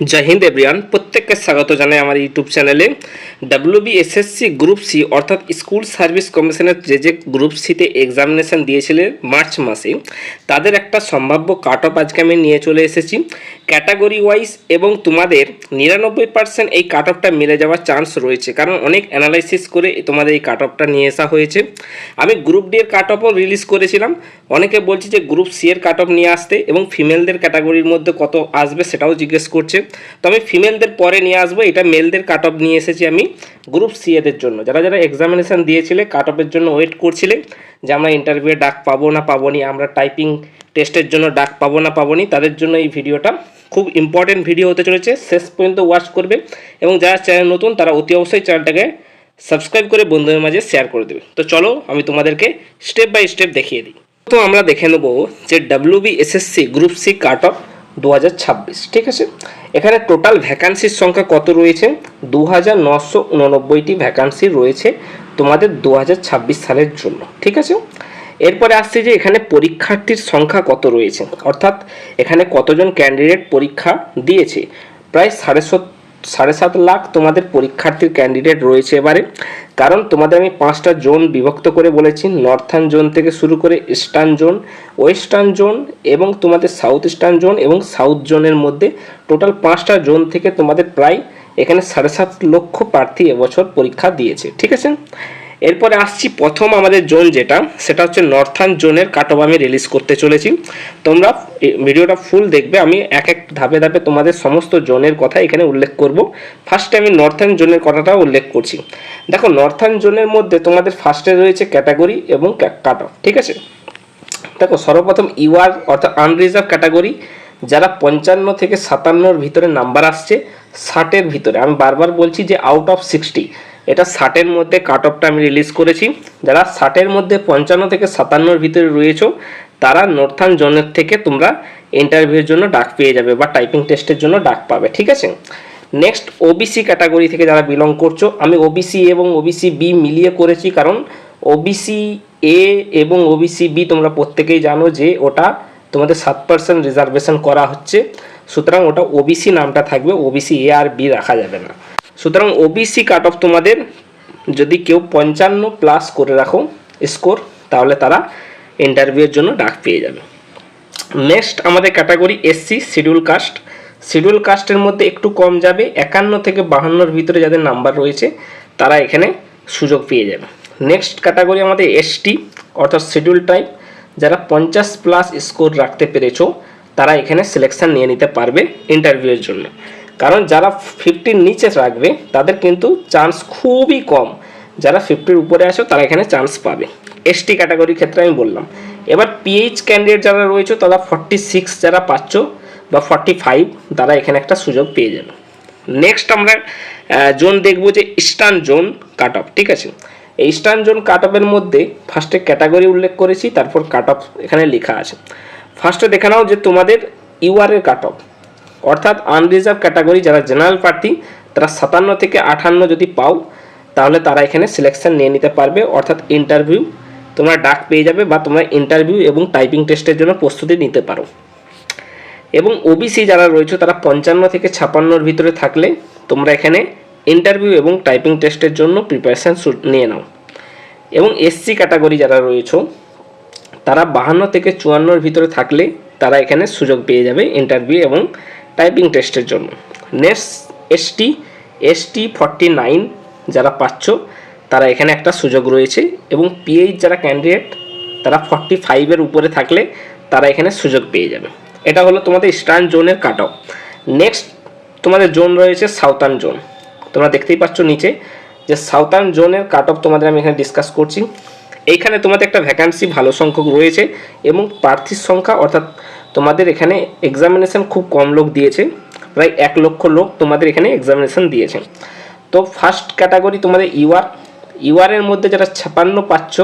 जय हिंद एवरीवन प्रत्येक स्वागत जानाई आमार यूट्यूब चैनेले डब्ल्यूबीएसएससी ग्रुप सी अर्थात स्कूल सार्विस कमिशনের যে গ্রুপ সিতে এক্সামিনেশন দিয়েছিলেন মার্চ মাসে তাদের একটা সম্ভাব্য কাট অফ আজকে আমি নিয়ে চলে এসেছি ক্যাটাগরি ওয়াইজ এবং তোমাদের 99% এই কাট অফটা মিলে যাওয়ার চান্স রয়েছে কারণ অনেক অ্যানালাইসিস করে তোমাদের এই কাট অফটা নিয়ে আসা হয়েছে। আমি গ্রুপ ডি এর কাট অফও রিলিজ করেছিলাম, অনেকে বলছে যে গ্রুপ সি এর কাট অফ নিয়ে আসতে এবং ফিমেলদের ক্যাটাগরির মধ্যে কত আসবে সেটাও জিজ্ঞেস করছে। তো আমি ফিমেলদের পরে নিয়ে আসবো, এটা মেলদের কাট অফ নিয়ে এসেছি আমি গ্রুপ সি এদের জন্য। যারা যারা এক্সামিনেশন দিয়েছিলে কাট অফের জন্য ওয়েট করছিলে যে আমরা ইন্টারভিউয়ে ডাক পাবো না পাবো নি, আমরা টাইপিং টেস্টের জন্য ডাক পাবো না পাবো নি, তাদের জন্য এই ভিডিওটা খুব ইম্পর্টেন্ট ভিডিও হতে চলেছে। শেষ পর্যন্ত ওয়াচ করবে এবং যারা চ্যানেল নতুন তারা অতি অবশ্যই চ্যানেলটাকে সাবস্ক্রাইব করে বন্ধুদের মাঝে শেয়ার করে দেবে। তো চলো আমি তোমাদেরকে স্টেপ বাই স্টেপ দেখিয়ে দিই। তো আমরা দেখে নেবো যে WBSSC group C cut off 2026, ঠিক আছে। এখানে টোটাল ভ্যাকান্সির সংখ্যা কত রয়েছে? 2989টি ভ্যাকান্সি রয়েছে তোমাদের 2026 সালের জন্য, ঠিক আছে। এরপরে আসছে যে এখানে পরীক্ষার্থীর সংখ্যা কত রয়েছে, অর্থাৎ এখানে কতজন ক্যান্ডিডেট পরীক্ষা দিয়েছে। প্রায় 7.5 লাখ তোমাদের পরীক্ষার্থীর ক্যান্ডিডেট রয়েছে এবারে। কারণ তোমাদের আমি 5টা জোন বিভক্ত করে বলেছি, নর্থার্ন জোন থেকে শুরু করে ইস্টার্ন জোন, ওয়েস্টার্ন জোন এবং তোমাদের সাউথ ইস্টার্ন জোন এবং সাউথ জোনের মধ্যে টোটাল 5টা জোন থেকে তোমাদের প্রায় এখানে 7.5 লক্ষ প্রার্থী এবছর পরীক্ষা দিয়েছে, ঠিক আছে। এরপরে আসছি প্রথম আমাদের জোন যেটা, সেটা হচ্ছে নর্থার্ন জোনের কাট অফ আমি রিলিজ করতে চলেছি। তোমরা ভিডিওটা ফুল দেখবে, আমি এক এক ধাপে ধাপে তোমাদের সমস্ত জোনের কথা এখানে উল্লেখ করব। ফার্স্টে আমি নর্থার্ন জোনের কথাটা উল্লেখ করছি। দেখো নর্থার্ন জোনের মধ্যে তোমাদের ফার্স্টে রয়েছে ক্যাটাগরি এবং কাট অফ, ঠিক আছে। দেখো সর্বপ্রথম ইউআর অর্থাৎ আনরিজার্ভ ক্যাটাগরি, যারা 55 থেকে 57-র ভিতরে নাম্বার আসছে, 60-এর ভিতরে, আমি বারবার বলছি যে আউট অফ 60, এটা 60-এর মধ্যে কাট অফটা আমি রিলিজ করেছি। যারা 60-এর মধ্যে 55 থেকে 57-র ভিতরে রয়েছে তারা নর্থার্ন জোনের থেকে তোমরা ইন্টারভিউর জন্য ডাক পেয়ে যাবে বা টাইপিং টেস্টের জন্য ডাক পাবে, ঠিক আছে। নেক্সট ওবিসি ক্যাটাগরি থেকে যারা বিলং করছো, আমি ওবিসি এবং ওবিসি বি মিলিয়ে করেছি কারণ ওবিসি এ এবং ওবিসি বি তোমরা প্রত্যেকেই জানো যে ওটা তোমাদের 7% রিজার্ভেশন করা হচ্ছে, সুতরাং ওটা ওবিসি নামটা থাকবে, ওবিসি এ আর বি রাখা যাবে না। সুতরাং ওবিসি কাট অফ তোমাদের যদি কেউ 55+ করে রাখো স্কোর, তাহলে তারা ইন্টারভিউয়ের জন্য ডাক পেয়ে যাবে। নেক্সট আমাদের category SC scheduled caste, scheduled কাস্টের মধ্যে একটু কম যাবে, 51 থেকে 52-র ভিতরে যাদের নাম্বার রয়েছে তারা এখানে সুযোগ পেয়ে যাবে। নেক্সট ক্যাটাগরি আমাদের এসটি অর্থাৎ শিডিউল টাইপ, যারা 50+ স্কোর রাখতে পেরেছো তারা এখানে সিলেকশন নিয়ে নিতে পারবে ইন্টারভিউয়ের জন্য। কারণ যারা 50-র নিচে রাখবে তাদের কিন্তু চান্স খুবই কম, যারা 50-র উপরে আসো তারা এখানে চান্স পাবে। এসটি ক্যাটাগরির ক্ষেত্রে আমি বললাম। এবার পিএইচ ক্যান্ডিডেট যারা রয়েছে তারা 46 যারা পাচ্ছ বা 45 তারা এখানে একটা সুযোগ পেয়ে যাবে। নেক্সট আমরা জোন দেখবো যে ইস্টার্ন জোন কাট অফ, ঠিক আছে। এই ইস্টার্ন জোন কাট অফের মধ্যে ফার্স্টে ক্যাটাগরি উল্লেখ করেছি, তারপর কাট অফ এখানে লেখা আছে। ফার্স্টে দেখে নাও যে তোমাদের ইউআরের কাট অফ, অর্থাৎ আনরিজার্ভ ক্যাটাগরি যারা জেনারেল প্রার্থী তারা 57 থেকে 58 যদি পাও তাহলে তারা এখানে সিলেকশন নিয়ে নিতে পারবে, অর্থাৎ ইন্টারভিউ তোমরা ডাক পেয়ে যাবে বা তোমরা ইন্টারভিউ এবং টাইপিং টেস্টের জন্য প্রস্তুতি নিতে পারো। এবং ওবিসি যারা রয়েছে তারা 55 থেকে 56-র ভিতরে থাকলে তোমরা এখানে ইন্টারভিউ এবং টাইপিং টেস্টের জন্য প্রিপারেশান নিয়ে নাও। এবং এসসি ক্যাটাগরি যারা রয়েছে তারা 52 থেকে 54-র ভিতরে থাকলে তারা এখানে সুযোগ পেয়ে যাবে ইন্টারভিউ এবং টাইপিং টেস্টের জন্য। নেক্সট এসটি 49 যারা পাচ্ছ তারা এখানে একটা সুযোগ রয়েছে, এবং পিএইচ যারা ক্যান্ডিডেট তারা 45-এর উপরে থাকলে তারা এখানে সুযোগ পেয়ে যাবে। এটা হলো তোমাদের ইস্টার্ন জোনের কাট অফ। নেক্সট তোমাদের জোন রয়েছে সাউথার্ন জোন, তোমরা দেখতেই পাচ্ছ নিচে যে সাউথার্ন জোনের কাট অফ তোমাদের আমি এখানে ডিসকাস করছি। এইখানে তোমাদের একটা ভ্যাকান্সি ভালো সংখ্যক রয়েছে এবং প্রার্থীর সংখ্যা, অর্থাৎ তোমাদের এখানে এক্সামিনেশন খুব কম লোক দিয়েছে, প্রায় 1 লক্ষ লোক তোমাদের এখানে এক্সামিনেশন দিয়েছে। তো ফার্স্ট ক্যাটাগরি তোমাদের ইউআরের মধ্যে যারা 56 পাচ্ছ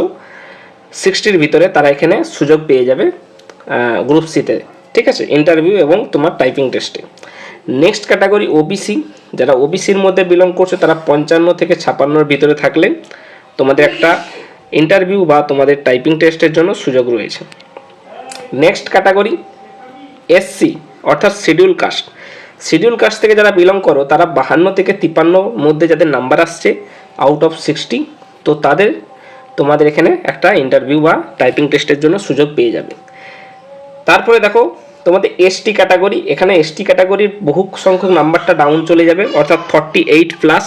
60-র ভিতরে তারা এখানে সুযোগ পেয়ে যাবে গ্রুপ সিতে, ঠিক আছে, ইন্টারভিউ এবং তোমার টাইপিং টেস্টে। নেক্সট ক্যাটাগরি ওবিসি, যারা ওবিসির মধ্যে বিলং করছে তারা 55 থেকে 56-র ভিতরে থাকলে তোমাদের একটা ইন্টারভিউ বা তোমাদের টাইপিং টেস্টের জন্য সুযোগ রয়েছে। নেক্সট ক্যাটাগরি এসসি অর্থাৎ শিডিউল কাস্ট, শিডিউল কাস্ট থেকে যারা বিলং করো তারা 52 থেকে 53 মধ্যে যাদের নাম্বার আসছে আউট অফ 60, তো তোমাদের এখানে একটা ইন্টারভিউ বা টাইপিং টেস্টের জন্য সুযোগ পেয়ে যাবে। তারপরে দেখো তোমাদের এসটি ক্যাটাগরি, এখানে এসটি ক্যাটাগরির বহু সংখ্যক নাম্বারটা ডাউন চলে যাবে, অর্থাৎ 48+,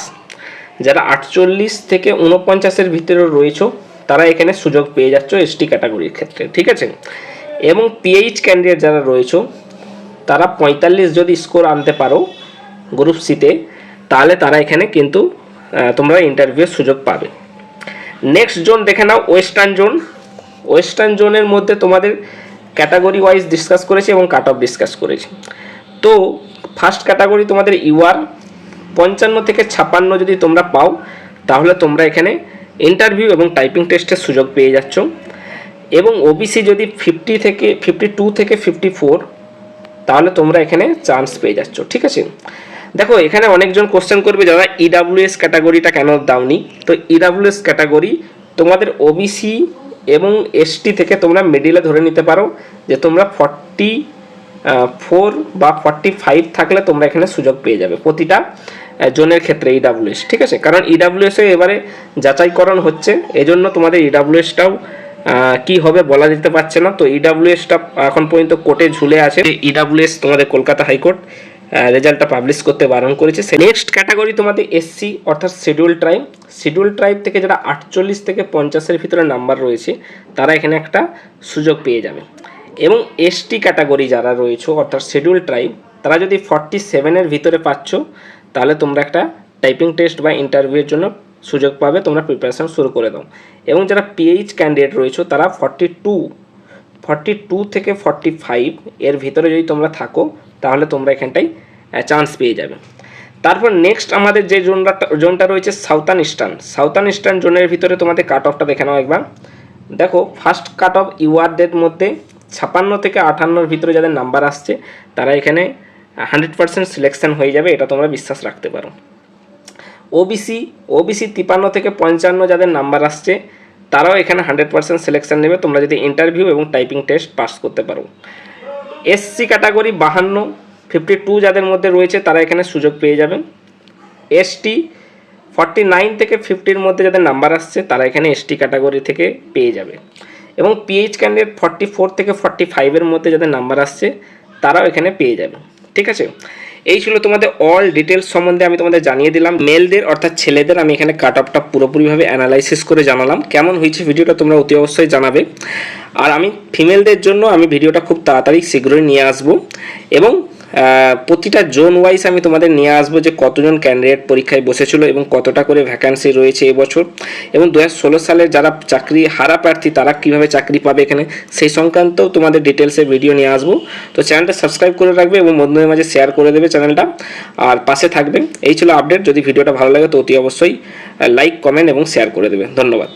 যারা 48 থেকে 49-এর ভিতরে রয়েছে তারা এখানে সুযোগ পেয়ে যাচ্ছ এসটি ক্যাটাগরির ক্ষেত্রে, ঠিক আছে। এবং পিএইচ ক্যান্ডিডেট যারা রয়েছে তারা 45 যদি স্কোর আনতে পারো গ্রুপ সিতে, তাহলে তারা এখানে কিন্তু তোমরা ইন্টারভিউর সুযোগ পাবে। নেক্সট জোন দেখে নাও ওয়েস্টার্ন জোন। ওয়েস্টার্ন জোনের মধ্যে তোমাদের ক্যাটাগরি ওয়াইজ ডিসকাস করেছি এবং কাট অফ ডিসকাস করেছি। তো ফার্স্ট ক্যাটাগরি তোমাদের ইউআর 55 থেকে 56 যদি তোমরা পাও তাহলে তোমরা এখানে ইন্টারভিউ এবং টাইপিং টেস্টের সুযোগ পেয়ে যাচ্ছ। এবং ওবিসি যদি 52 থেকে 54 তাহলে তোমরা এখানে চান্স পেয়ে যাচ্ছ, ঠিক আছে। দেখো এখানে অনেকজন কোশ্চেন করবে যারা ইডাব্লিউএস ক্যাটাগরিটা কেন দাওনি, তো ইডাব্লিউএস ক্যাটাগরি তোমাদের ওবিসি এবং এসটি থেকে তোমরা মিডিলে ধরে নিতে পারো যে তোমরা 44 বা 45 থাকলে তোমরা এখানে সুযোগ পেয়ে যাবে প্রতিটা জোনের ক্ষেত্রে ইডাব্লিউএস, ঠিক আছে। কারণ ইডাব্লিউএসে এবারে যাচাইকরণ হচ্ছে, এজন্য তোমাদের ইডাব্লিউএসটাও কি হবে বলা যেতে পারছে না। তো ইডাব্লিউএসটা এখন পর্যন্ত কোর্টে ঝুলে আছে। ইডাব্লিউএস তোমাদের কলকাতা হাইকোর্ট রেজাল্টটা পাবলিশ করতে বারণ করেছে। নেক্সট ক্যাটাগরি তোমাদের এসসি অর্থাৎ শিডিউল ট্রাইব। শিডিউল ট্রাইব থেকে যারা 48 থেকে 50-এর ভিতরে নাম্বার রয়েছে তারা এখানে একটা সুযোগ পেয়ে যাবে। এবং এসটি ক্যাটাগরি যারা রয়েছে অর্থাৎ শিডিউল ট্রাইব, তারা যদি 47-এর ভিতরে পাচ্ছ তাহলে তোমরা একটা টাইপিং টেস্ট বা ইন্টারভিউয়ের জন্য সুযোগ পাবে, তোমরা প্রিপারেশন শুরু করে দাও। এবং যারা পিএইচ ক্যান্ডিডেট রয়েছে তারা 42 থেকে 45 এর ভিতরে যদি তোমরা থাকো তাহলে তোমরা এখানটায় চান্স পেয়ে যাবে। তারপর নেক্সট আমাদের যে জোনটা রয়েছে সাউথার্ন ইস্টার্ন জোনের ভিতরে তোমাদের কাট অফটা দেখে নাও একবার। দেখো ফার্স্ট কাট অফ ইউআরদের মধ্যে 56 থেকে 58-এর ভিতরে যাদের নাম্বার আসছে তারা এখানে 100% সিলেকশন হয়ে যাবে, এটা তোমরা বিশ্বাস রাখতে পারো। ওবিসি 53 থেকে 55 যাদের নাম্বার আসছে তারাও এখানে 100% সিলেকশন নেবে, তোমরা যদি ইন্টারভিউ এবং টাইপিং টেস্ট পাস করতে পারো। এসসি ক্যাটাগরি 52 যাদের মধ্যে রয়েছে তারা এখানে সুযোগ পেয়ে যাবেন। এসটি 49 থেকে 50-এর মধ্যে যাদের নাম্বার আসছে তারা এখানে এসটি ক্যাটাগরি থেকে পেয়ে যাবে। এবং পিএইচ ক্যান্ডিডেট 44 থেকে 45-এর মধ্যে যাদের নাম্বার আসছে তারাও এখানে পেয়ে যাবে, ঠিক আছে। এই ছিল তোমাদের অল ডিটেলস সম্বন্ধে আমি তোমাদের জানিয়ে দিলাম। মেলদের অর্থাৎ ছেলেদের আমি এখানে কাট অফটা পুরোপুরিভাবে অ্যানালাইসিস করে জানালাম। কেমন হয়েছে ভিডিওটা তোমরা অতি অবশ্যই জানাবে। আর আমি ফিমেলদের জন্য আমি ভিডিওটা খুব তাড়াতাড়ি শীঘ্রই নিয়ে আসব এবং প্রতিটা জোন ওয়াইজ আমি তোমাদের নিয়ে আসবো যে কতজন ক্যান্ডিডেট পরীক্ষায় বসেছিল এবং কতটা করে ভ্যাকান্সি রয়েছে এবছর, এবং 2016 সালে যারা চাকরি হারা প্রার্থী তারা কীভাবে চাকরি পাবে এখানে সেই সংক্রান্তও তোমাদের ডিটেলসের ভিডিও নিয়ে আসবো। তো চ্যানেলটা সাবস্ক্রাইব করে রাখবে এবং বন্ধুদের মাঝে শেয়ার করে দেবে চ্যানেলটা, আর পাশে থাকবে। এই ছিল আপডেট। যদি ভিডিওটা ভালো লাগে তো অতি অবশ্যই লাইক, কমেন্ট এবং শেয়ার করে দেবে। ধন্যবাদ।